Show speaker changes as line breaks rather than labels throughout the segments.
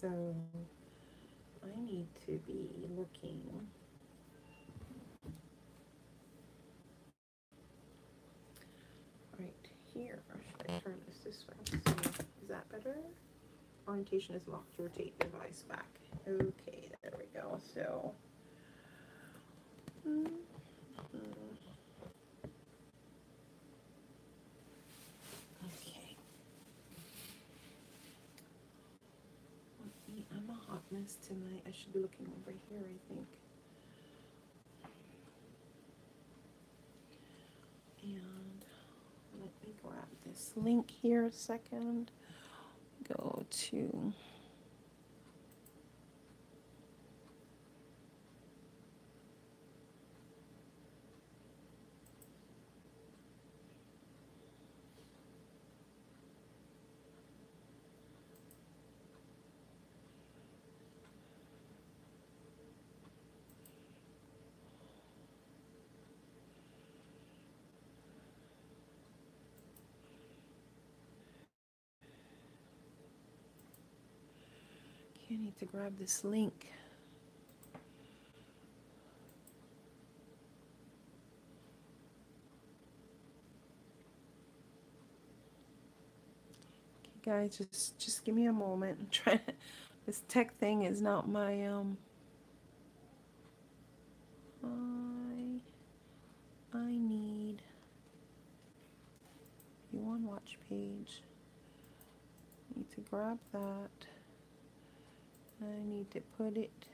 So I need to be looking right here. Or should I turn this way? So, is that better? Orientation is locked. Rotate device back. Okay, there we go. So, okay. I'm a hot mess tonight. I should be looking over here, I think. And let me grab this link here a second. Go to I need to grab this link. Okay, guys, just give me a moment. I'm trying. This tech thing is not my I need view on watch page. Need to grab that. I need to put it.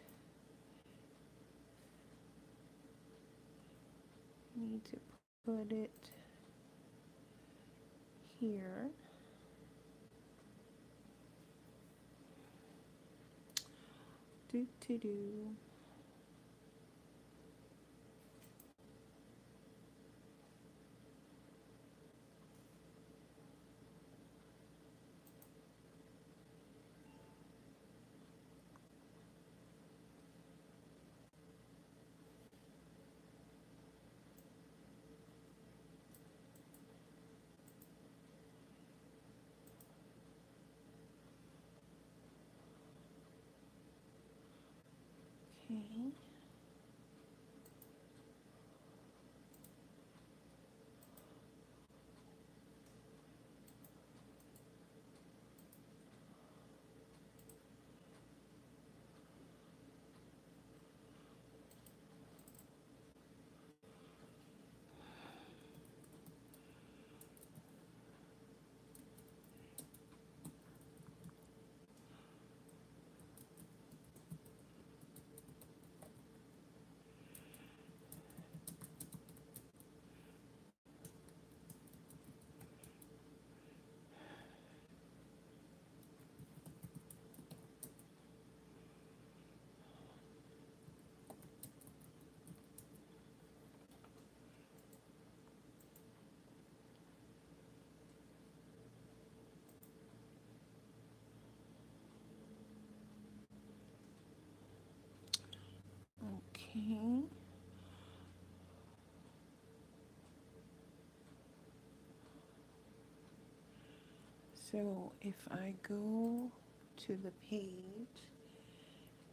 Need to put it here. Do. Okay. Okay. So if I go to the page,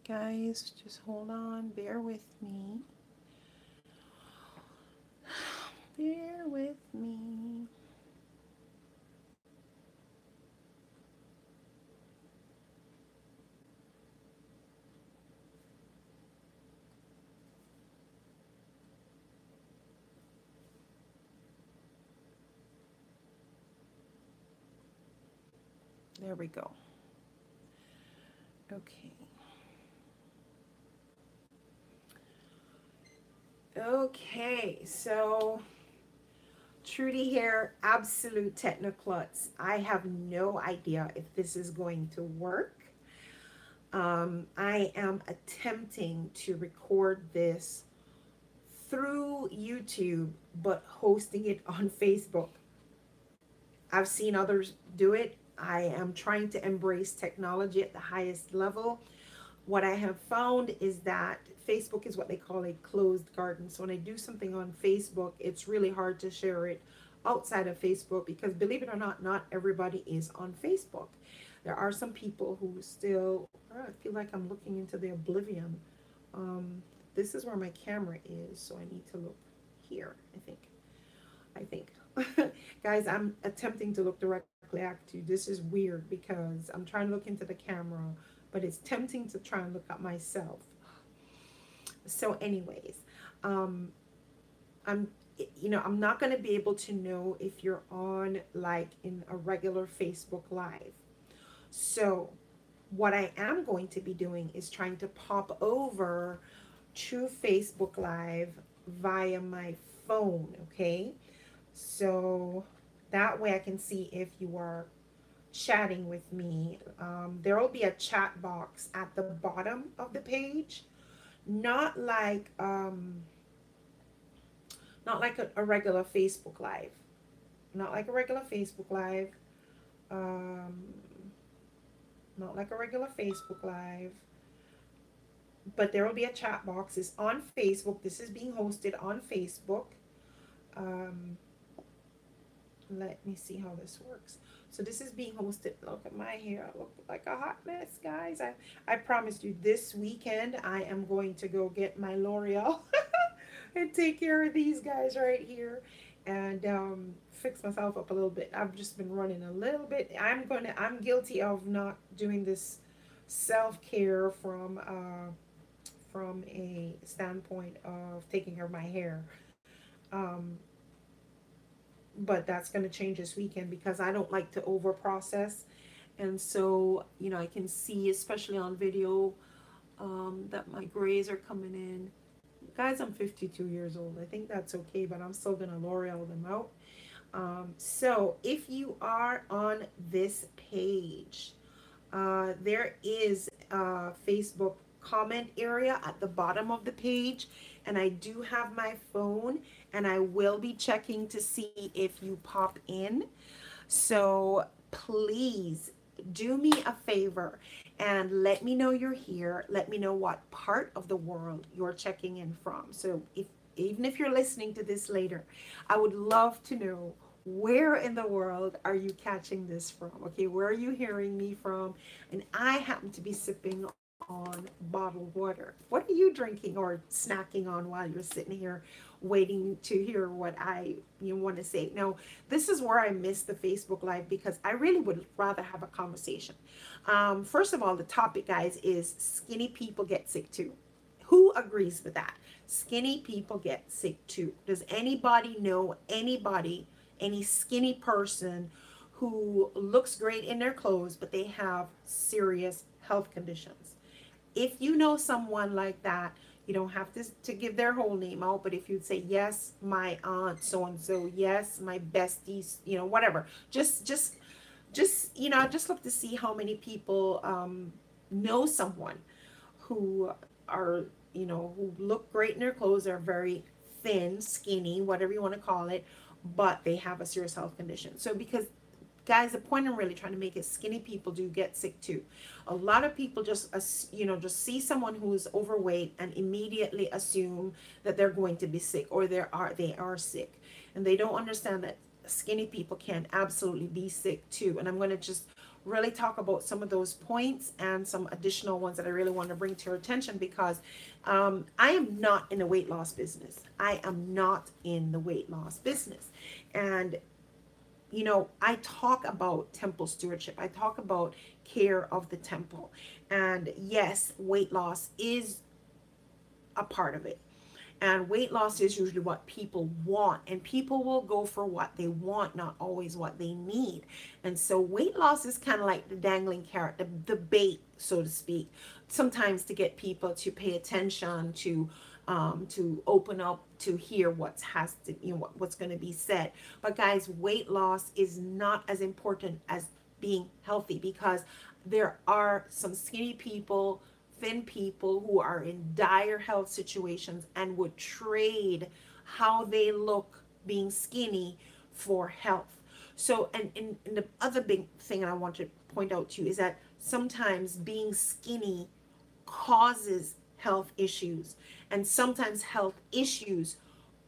guys, just hold on, bear with me. Bear with me. There we go. Okay. Okay, so Trudy here, absolute technoklutz. I have no idea if this is going to work. I am attempting to record this through YouTube, but hosting it on Facebook. I've seen others do it. I am trying to embrace technology at the highest level. What I have found is that Facebook is what they call a closed garden. So when I do something on Facebook, it's really hard to share it outside of Facebook, because believe it or not, not everybody is on Facebook. There are some people who still, I feel like I'm looking into the oblivion. Um, this is where my camera is, so I need to look here, I think. I think. Guys, I'm attempting to look directly at you. This is weird because I'm trying to look into the camera, but it's tempting to try and look at myself. So, anyways, um, I'm I'm not going to be able to know if you're on like in a regular Facebook live. So, what I am going to be doing is trying to pop over to Facebook live via my phone, okay? So that way I can see if you are chatting with me. There will be a chat box at the bottom of the page, not like a regular Facebook live, not like a regular Facebook live, um, not like a regular Facebook live. But there will be a chat box. It's on Facebook. This is being hosted on Facebook. Um, Let me see how this works. So this is being hosted. Look at my hair. I look like a hot mess, guys. I promised you this weekend I am going to go get my L'Oreal and take care of these guys right here and fix myself up a little bit. I've just been running a little bit. I'm guilty of not doing this self-care from a standpoint of taking care of my hair. Um, but that's going to change this weekend because I don't like to over process. And so, I can see, especially on video, that my grays are coming in. Guys, I'm 52 years old. I think that's okay, but I'm still going to L'Oreal them out. So if you are on this page, there is a Facebook comment area at the bottom of the page, and I do have my phone, and I will be checking to see if you pop in. So please do me a favor and let me know you're here. Let me know what part of the world you're checking in from. So even if you're listening to this later, I would love to know, where in the world are you catching this from? Okay, where are you hearing me from? And I happen to be sipping on bottled water. What are you drinking or snacking on while you're sitting here waiting to hear what I want to say? No, this is where I miss the Facebook Live because I really would rather have a conversation. First of all, the topic, guys, is skinny people get sick too. Who agrees with that? Skinny people get sick too. Does anybody know any skinny person who looks great in their clothes, but they have serious health conditions? If you know someone like that, you don't have to give their whole name out, but if you'd say, yes, my aunt so and so, yes, my besties, whatever, I just look to see how many people know someone who are, who look great in their clothes, are very thin, skinny, whatever you want to call it, but they have a serious health condition. So because, guys, the point I'm really trying to make is skinny people do get sick too. A lot of people just just see someone who is overweight and immediately assume that they're going to be sick, or they are sick, and they don't understand that skinny people can absolutely be sick too. And I'm going to just really talk about some of those points and some additional ones that I really want to bring to your attention, because I am not in the weight loss business. I am not in the weight loss business. And I talk about temple stewardship. I talk about care of the temple. And yes, weight loss is a part of it. And weight loss is usually what people want. And people will go for what they want, not always what they need. And so weight loss is kind of like the dangling carrot, the bait, so to speak, sometimes to get people to pay attention, to open up, to hear what's going to be said. But guys, weight loss is not as important as being healthy, because there are some skinny people, thin people who are in dire health situations and would trade how they look being skinny for health. So, and the other big thing I want to point out to you is that sometimes being skinny causes health issues, and sometimes health issues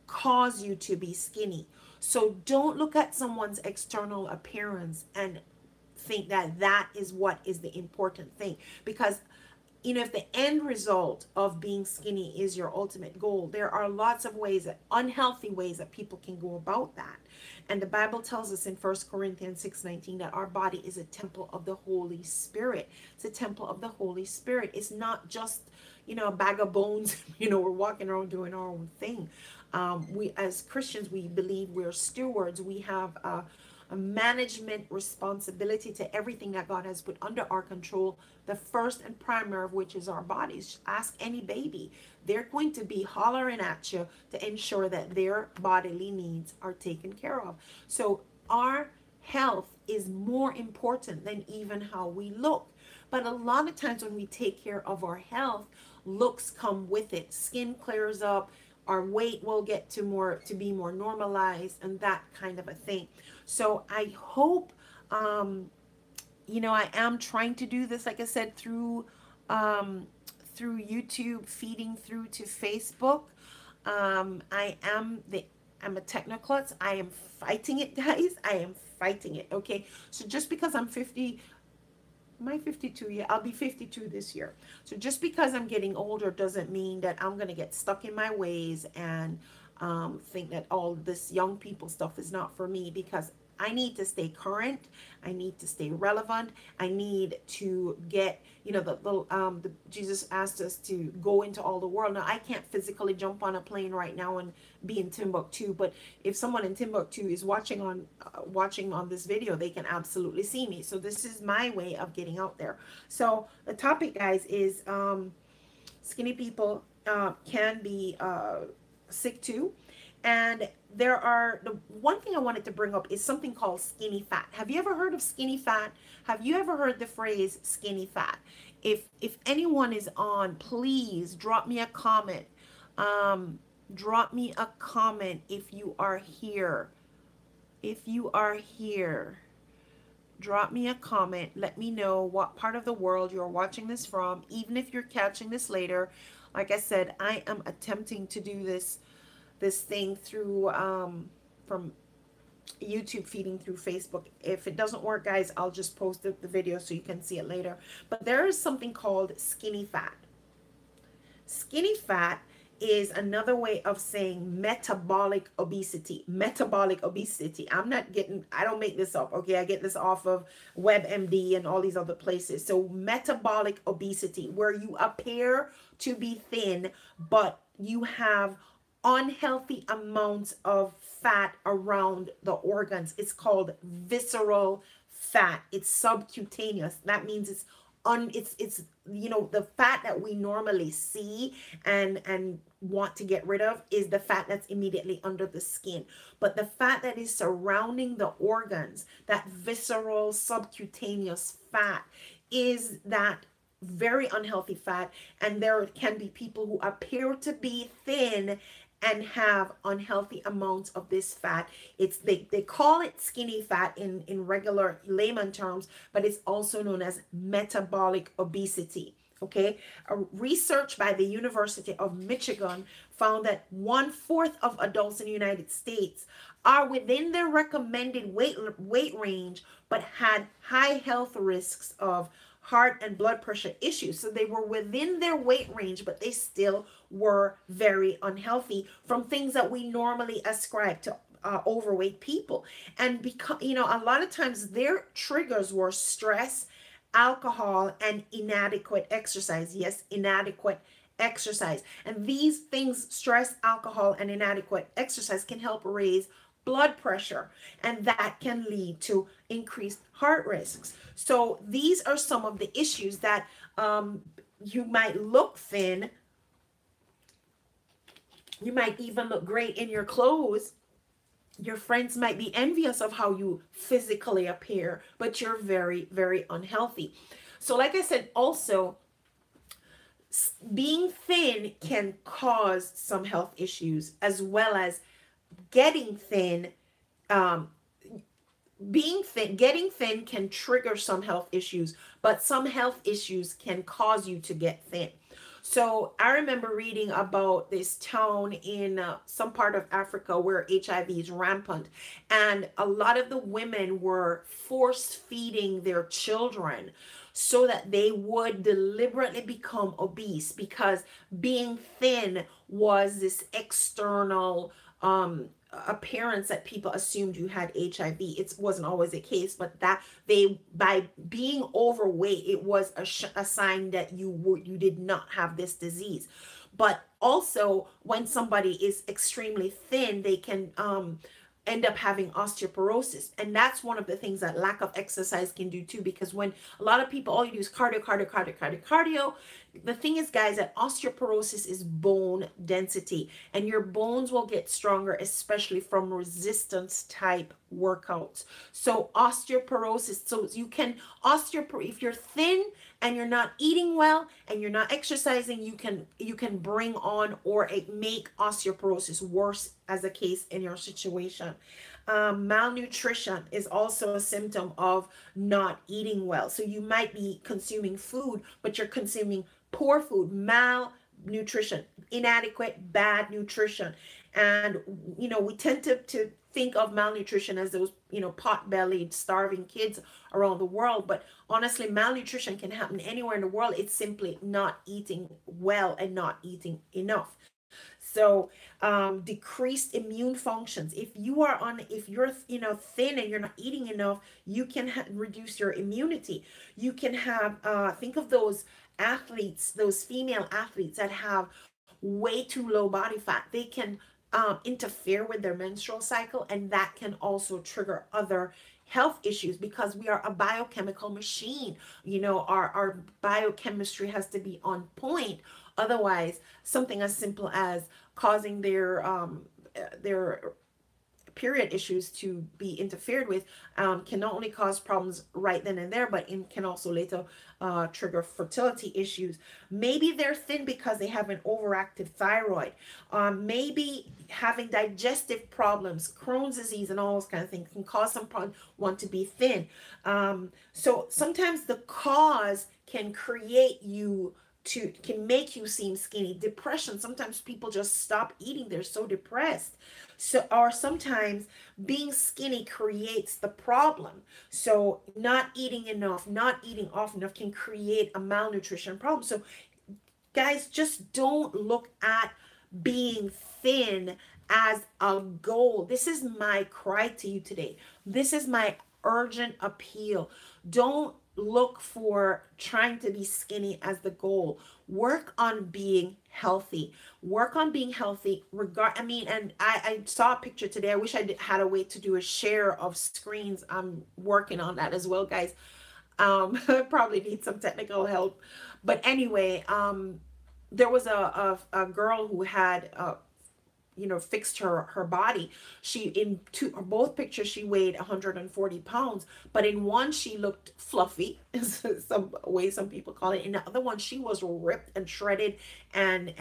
cause you to be skinny. So don't look at someone's external appearance and think that that is what is the important thing, because if the end result of being skinny is your ultimate goal, there are lots of ways, unhealthy ways, that people can go about that. And the Bible tells us in 1 Corinthians 6:19 that our body is a temple of the Holy Spirit. It's a temple of the Holy Spirit. It's not just, a bag of bones, we're walking around doing our own thing. We, as Christians, we believe we're stewards. We have a management responsibility to everything that God has put under our control, the first and primary of which is our bodies. Ask any baby. They're going to be hollering at you to ensure that their bodily needs are taken care of. So our health is more important than even how we look. But a lot of times when we take care of our health, looks come with it. Skin clears up, our weight will get to be more normalized, and that kind of a thing. So I hope, I am trying to do this, like I said, through YouTube, feeding through to Facebook. I'm a technoklutz. I am fighting it, guys. I am fighting it. Okay. So just because I'm 50, am I 52? Yeah, I'll be 52 this year. So just because I'm getting older doesn't mean that I'm going to get stuck in my ways and think that all this young people stuff is not for me, because I need to stay current. I need to stay relevant. I need to get, Jesus asked us to go into all the world. Now, I can't physically jump on a plane right now and be in Timbuktu, but if someone in Timbuktu is watching on this video, they can absolutely see me. So this is my way of getting out there. So the topic, guys, is skinny people can be sick too. And the one thing I wanted to bring up is something called skinny fat. Have you ever heard of skinny fat? Have you ever heard the phrase skinny fat? If anyone is on, please drop me a comment. Drop me a comment if you are here. If you are here, drop me a comment. Let me know what part of the world you're watching this from, even if you're catching this later. Like I said, I am attempting to do this thing through from YouTube, feeding through Facebook. If it doesn't work, guys, I'll just post the video so you can see it later. But there is something called skinny fat. Skinny fat is another way of saying metabolic obesity. Metabolic obesity. I don't make this up, okay? I get this off of WebMD and all these other places. So metabolic obesity, where you appear to be thin, but you have unhealthy amounts of fat around the organs. It's called visceral fat. It's subcutaneous. That means it's the fat that we normally see and want to get rid of is the fat that's immediately under the skin. But the fat that is surrounding the organs, that visceral subcutaneous fat, is that very unhealthy fat. And there can be people who appear to be thin and have unhealthy amounts of this fat. They call it skinny fat in regular layman terms, but it's also known as metabolic obesity. Okay, a research by the University of Michigan found that 1/4 of adults in the United States are within their recommended weight range, but had high health risks of heart and blood pressure issues. So they were within their weight range, but they still were very unhealthy from things that we normally ascribe to overweight people. And because, a lot of times their triggers were stress, alcohol, and inadequate exercise. Yes, inadequate exercise. And these things, stress, alcohol, and inadequate exercise, can help raise blood pressure, and that can lead to increased heart risks. So these are some of the issues that you might look thin. You might even look great in your clothes. Your friends might be envious of how you physically appear, but you're very, very unhealthy. So like I said, also, being thin can cause some health issues, as well as getting thin. Getting thin can trigger some health issues, but some health issues can cause you to get thin. So I remember reading about this town in some part of Africa where HIV is rampant, and a lot of the women were force feeding their children so that they would deliberately become obese, because being thin was this external appearance that people assumed you had HIV. It wasn't always the case, but that they, by being overweight, it was a sign that you did not have this disease. But also, when somebody is extremely thin, they can end up having osteoporosis. And that's one of the things that lack of exercise can do too, because when a lot of people, all you do is cardio, cardio, cardio, cardio, cardio. The thing is, guys, that osteoporosis is bone density, and your bones will get stronger, especially from resistance type workouts. So osteoporosis, so you can if you're thin and you're not eating well and you're not exercising, you can bring on or make osteoporosis worse, as a case in your situation. Malnutrition is also a symptom of not eating well. So you might be consuming food, but you're consuming poor food. Malnutrition, inadequate, bad nutrition. And we tend to think of malnutrition as those pot-bellied starving kids around the world, but honestly, malnutrition can happen anywhere in the world. It's simply not eating well and not eating enough. So decreased immune functions. If you're thin and you're not eating enough, you can reduce your immunity. You can have think of those athletes, those female athletes that have way too low body fat. They can interfere with their menstrual cycle, and that can also trigger other health issues, because we are a biochemical machine. Our biochemistry has to be on point. Otherwise, something as simple as causing their period issues to be interfered with can not only cause problems right then and there, but it can also later trigger fertility issues. Maybe they're thin because they have an overactive thyroid. Maybe having digestive problems, Crohn's disease, and all those kind of things can cause someone to be thin. So sometimes the cause can make you seem skinny. Depression, sometimes people just stop eating, they're so depressed. So, or sometimes being skinny creates the problem. So not eating enough, not eating often enough can create a malnutrition problem. So guys, just don't look at being thin as a goal. This is my cry to you today. This is my urgent appeal. Don't look for trying to be skinny as the goal. Work on being healthy. Work on being healthy. And I saw a picture today. I wish I had a way to do a share of screens. I'm working on that as well, guys. I probably need some technical help. But anyway, there was a girl who had fixed her body. Both pictures she weighed 140 pounds, but in one she looked fluffy, some people call it. In the other one, she was ripped and shredded, and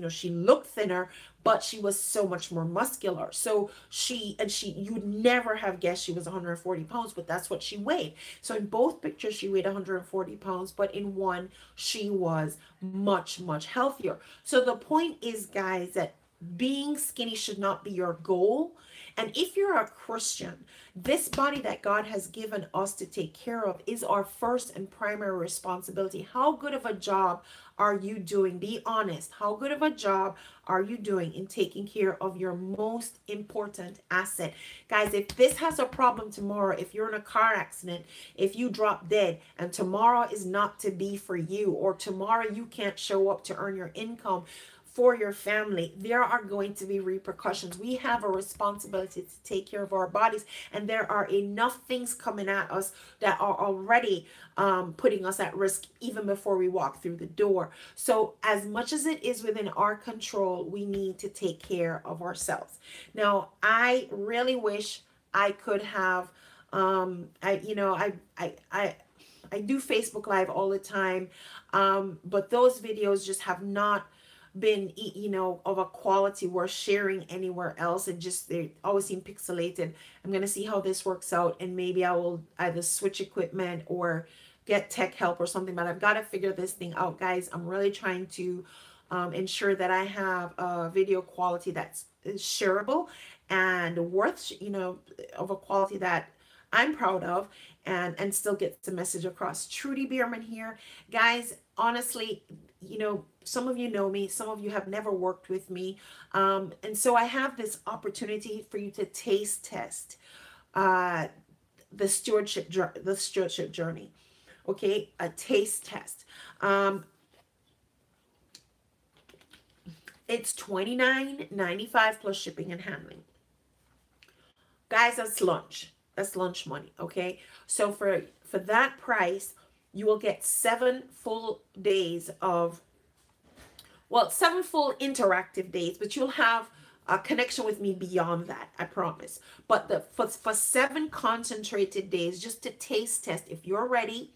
she looked thinner, but she was so much more muscular. So you'd never have guessed she was 140 pounds, but that's what she weighed. So in both pictures she weighed 140 pounds, but in one she was much, much healthier. So the point is, guys, that being skinny should not be your goal. And if you're a Christian, this body that God has given us to take care of is our first and primary responsibility. How good of a job are you doing? Be honest. How good of a job are you doing in taking care of your most important asset? Guys, if this has a problem tomorrow, if you're in a car accident, if you drop dead, and tomorrow is not to be for you, or tomorrow you can't show up to earn your income for your family, there are going to be repercussions. We have a responsibility to take care of our bodies, and there are enough things coming at us that are already putting us at risk even before we walk through the door. So as much as it is within our control, we need to take care of ourselves. Now, I really wish I could have I do Facebook Live all the time, but those videos just have not been of a quality worth sharing anywhere else, and just they always seem pixelated. I'm gonna see how this works out, and maybe I will either switch equipment or get tech help or something, but I've got to figure this thing out, guys. I'm really trying to ensure that I have a video quality that's shareable and worth, you know, of a quality that I'm proud of, and still get the message across. Trudy Bierman here, guys. Honestly, you know, some of you know me, some of you have never worked with me, and so I have this opportunity for you to taste test uh, the stewardship journey. Okay, a taste test. Um, it's $29.95 plus shipping and handling. Guys, that's lunch. That's lunch money. Okay, so for that price, you will get 7 full days of, well, 7 full interactive days, but you'll have a connection with me beyond that, I promise. But for 7 concentrated days, just to taste test if you're ready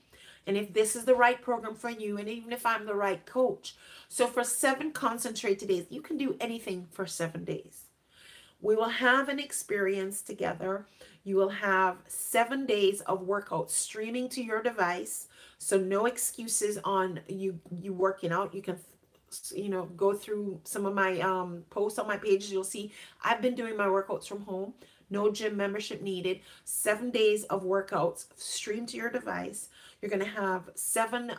and if this is the right program for you, and even if I'm the right coach. So for 7 concentrated days, you can do anything for 7 days. We will have an experience together. You will have 7 days of workouts streaming to your device. So no excuses on you working out. You can, you know, go through some of my posts on my pages. You'll see I've been doing my workouts from home. No gym membership needed. 7 days of workouts streamed to your device. You're going to have 7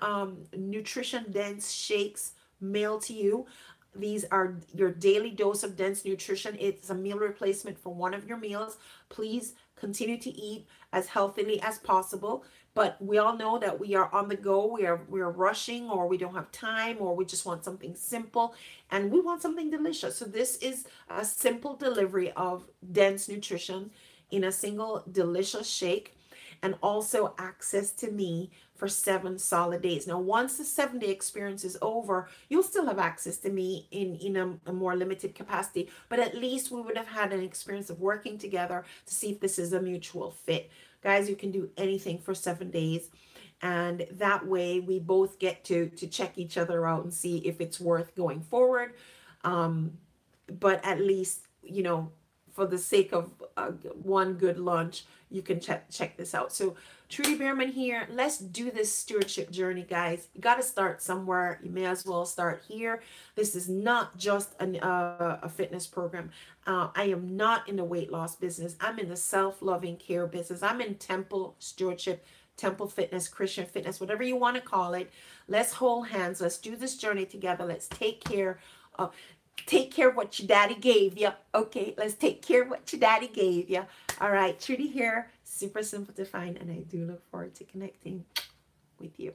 nutrition dense shakes mailed to you. These are your daily dose of dense nutrition. It's a meal replacement for one of your meals. Please continue to eat as healthily as possible. But we all know that we are on the go. We are rushing, or we don't have time, or we just want something simple, and we want something delicious. So this is a simple delivery of dense nutrition in a single delicious shake, and also access to me for 7 solid days. Now, once the 7-day experience is over, you'll still have access to me in a more limited capacity, but at least we would have had an experience of working together to see if this is a mutual fit. Guys, you can do anything for 7 days, and that way we both get to check each other out and see if it's worth going forward. But at least, you know, for the sake of one good lunch, you can check this out. So Trudy Bierman here. Let's do this stewardship journey, guys. You got to start somewhere. You may as well start here. This is not just a fitness program. I am not in the weight loss business. I'm in the self-loving care business. I'm in temple stewardship, temple fitness, Christian fitness, whatever you want to call it. Let's hold hands. Let's do this journey together. Let's take care of what your daddy gave you. Okay, let's take care of what your daddy gave you. All right, Trudy here. Super simple to find, and I do look forward to connecting with you.